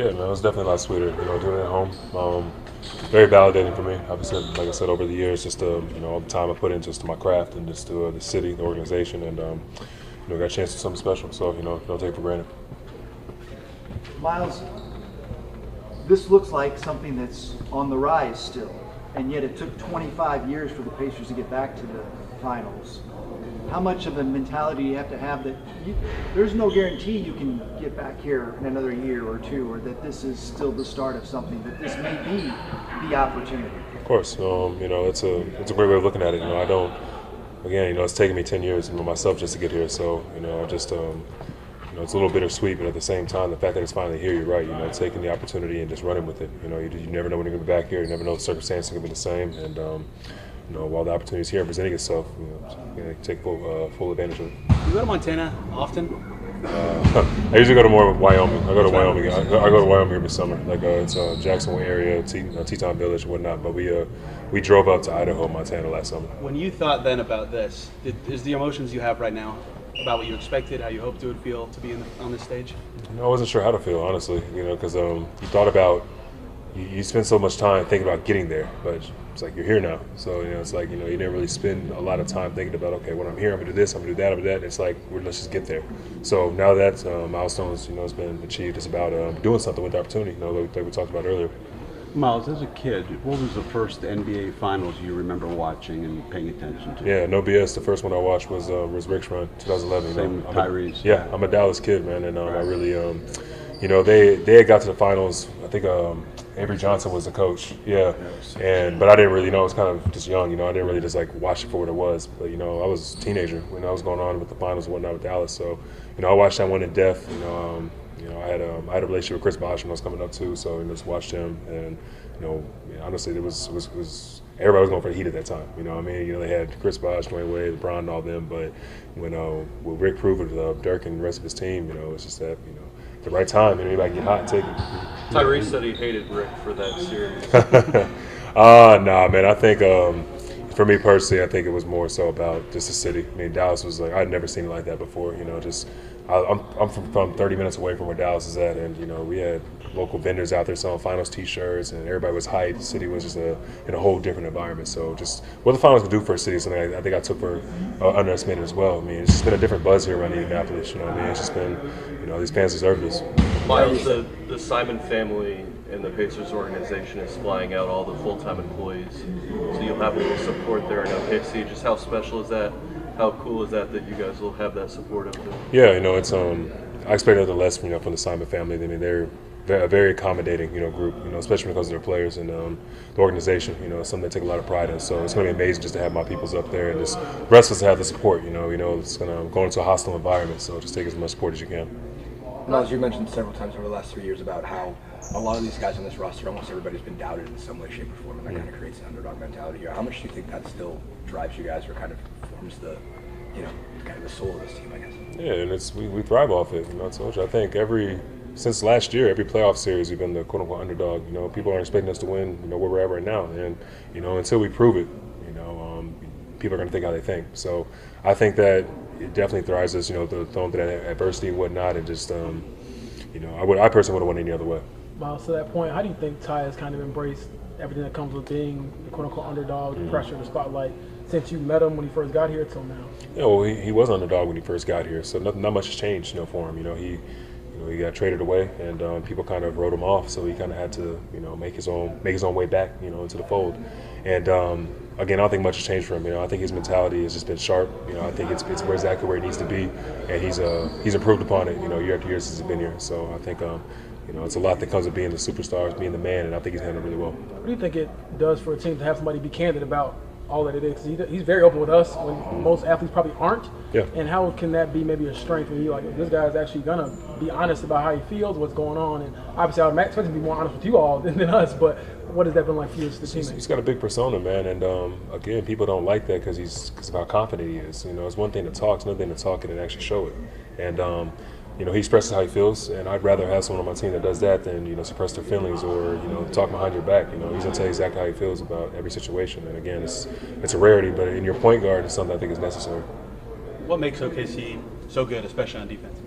Yeah, man, it was definitely a lot sweeter, doing it at home. Very validating for me. Obviously, like I said, over the years, just all the time I put in just to my craft and just to the city, the organization, and got a chance to do something special. So, don't take it for granted. Myles, this looks like something that's on the rise still, and yet it took 25 years for the Pacers to get back to the finals. How much of a mentality do you have that there's no guarantee you can get back here in another year or two, or that this is still the start of something, that this may be the opportunity? Of course, it's a great way of looking at it. I don't, again, it's taken me 10 years, myself just to get here. So, I just, it's a little bittersweet, but at the same time, the fact that it's finally here, you're right. Taking the opportunity and just running with it. You never know when you're going to be back here. You never know if the circumstances are going to be the same. And while the opportunity is here and presenting itself, take full advantage of it. You go to Montana often? I usually go to more Wyoming. I go to Wyoming. I go to Wyoming every summer. Like it's Jacksonville area, Teton Village, and whatnot. But we drove up to Idaho, Montana last summer. When you thought then about this, is the emotions you have right now about what you expected, how you hoped it would feel to be on this stage? I wasn't sure how to feel, honestly. Because you thought about. You spend so much time thinking about getting there, but it's like you're here now. So it's like you didn't really spend a lot of time thinking about, okay, when I'm here, I'm gonna do this, I'm gonna do that, I'm gonna do that. It's like let's just get there. So now that milestones, has been achieved, it's about doing something with the opportunity. Like we talked about earlier. Myles, as a kid, what was the first NBA Finals you remember watching and paying attention to? Yeah, no BS. The first one I watched was Rick's run, 2011. Same Tyrese. Yeah, I'm a Dallas kid, man, and I really, they had got to the finals. I think Avery Johnson was the coach. Yeah, but I didn't really know. I was kind of just young, I didn't really just like watch it for what it was. But I was a teenager when I was going on with the finals and whatnot with Dallas. So I watched that one in depth. I had a relationship with Chris Bosh when I was coming up too. So just watched him, and honestly, it was everybody was going for the heat at that time. They had Chris Bosh, Dwayne Wade, LeBron, and all them. But when Rick proved it with Dirk and the rest of his team, it's just that at the right time, anybody get hot and take it. Tyrese said he hated Rick for that series. Nah, man. I think for me personally, I think it was more so about just the city. Dallas was like I'd never seen it like that before. I'm from 30 minutes away from where Dallas is at, and we had local vendors out there selling finals T-shirts, and everybody was hyped. The city was just in a whole different environment. So just what the finals could do for a city is something I think I took for underestimated as well. It's just been a different buzz here around Indianapolis. It's just been these fans deserve this. Myles, the Simon family and the Pacers organization is flying out all the full-time employees, so you'll have a little support there in OKC. Just how special is that? How cool is that you guys will have that support of them? Yeah, it's I expect nothing less from the Simon family. They're a very accommodating group, especially when it comes to their players and the organization. It's something they take a lot of pride in. So it's going to be amazing just to have my peoples up there and just the rest of us to have the support. It's going to go into a hostile environment, so just take as much support as you can. Myles, you mentioned several times over the last 3 years about how a lot of these guys on this roster, almost everybody's been doubted in some way, shape, or form, and that kind of creates an underdog mentality here. How much do you think that still drives you guys, or kind of forms the, kind of the soul of this team, I guess? Yeah, and we thrive off it. I told you, I think since last year, every playoff series, we've been the quote-unquote underdog. People aren't expecting us to win, where we're at right now, and until we prove it, people are going to think how they think. So I think that it definitely thrives us, thrown through that adversity and whatnot, and just, I personally would have won any other way. Myles, to that point, how do you think Ty has kind of embraced everything that comes with being the quote-unquote underdog, the pressure, the spotlight, since you met him when he first got here till now? Yeah, well, he was an underdog when he first got here, so not much has changed, for him. He got traded away, and people kind of wrote him off, so he kind of had to, make his own way back, into the fold. And again, I don't think much has changed for him. I think his mentality has just been sharp. I think it's exactly where he needs to be, and he's improved upon it, year after year since he's been here. So I think it's a lot that comes with being the superstars, being the man, and I think he's handled really well. What do you think it does for a team to have somebody be candid about all that it is? 'Cause he's very open with us when most athletes probably aren't. Yeah. And how can that be maybe a strength when you this guy's actually gonna be honest about how he feels, what's going on, and obviously I would expect him to be more honest with you all than us. But what has that been like for you as the team? He's got a big persona, man, and again, people don't like that because of how confident he is. It's one thing to talk, it's another thing to talk it and actually show it. And he expresses how he feels, and I'd rather have someone on my team that does that than suppress their feelings or talk behind your back. He's gonna tell you exactly how he feels about every situation. And again, it's a rarity, but in your point guard, it's something I think is necessary. What makes OKC so good, especially on defense?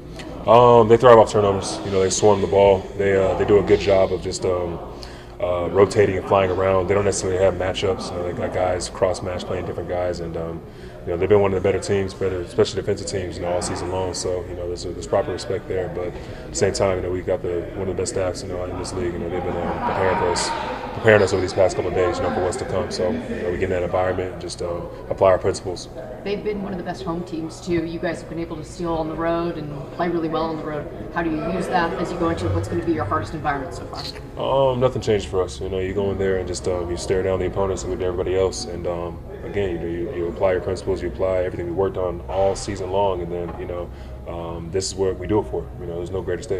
They thrive off turnovers. You know, they swarm the ball. They do a good job of just rotating and flying around. They don't necessarily have matchups. They got guys cross match playing different guys, and they've been one of the better teams, especially defensive teams, all season long. So there's proper respect there. But at the same time, we got one of the best staffs in this league. They've been preparing us over these past couple of days, for what's to come. So we get in that environment and just apply our principles. They've been one of the best home teams too. You guys have been able to steal on the road and play really well on the road. How do you use that as you go into what's going to be your hardest environment so far? Nothing changed for us. You go in there and just you stare down the opponents and with everybody else, and again, you apply your principles, you apply everything we worked on all season long, and then this is what we do it for. There's no greater stage.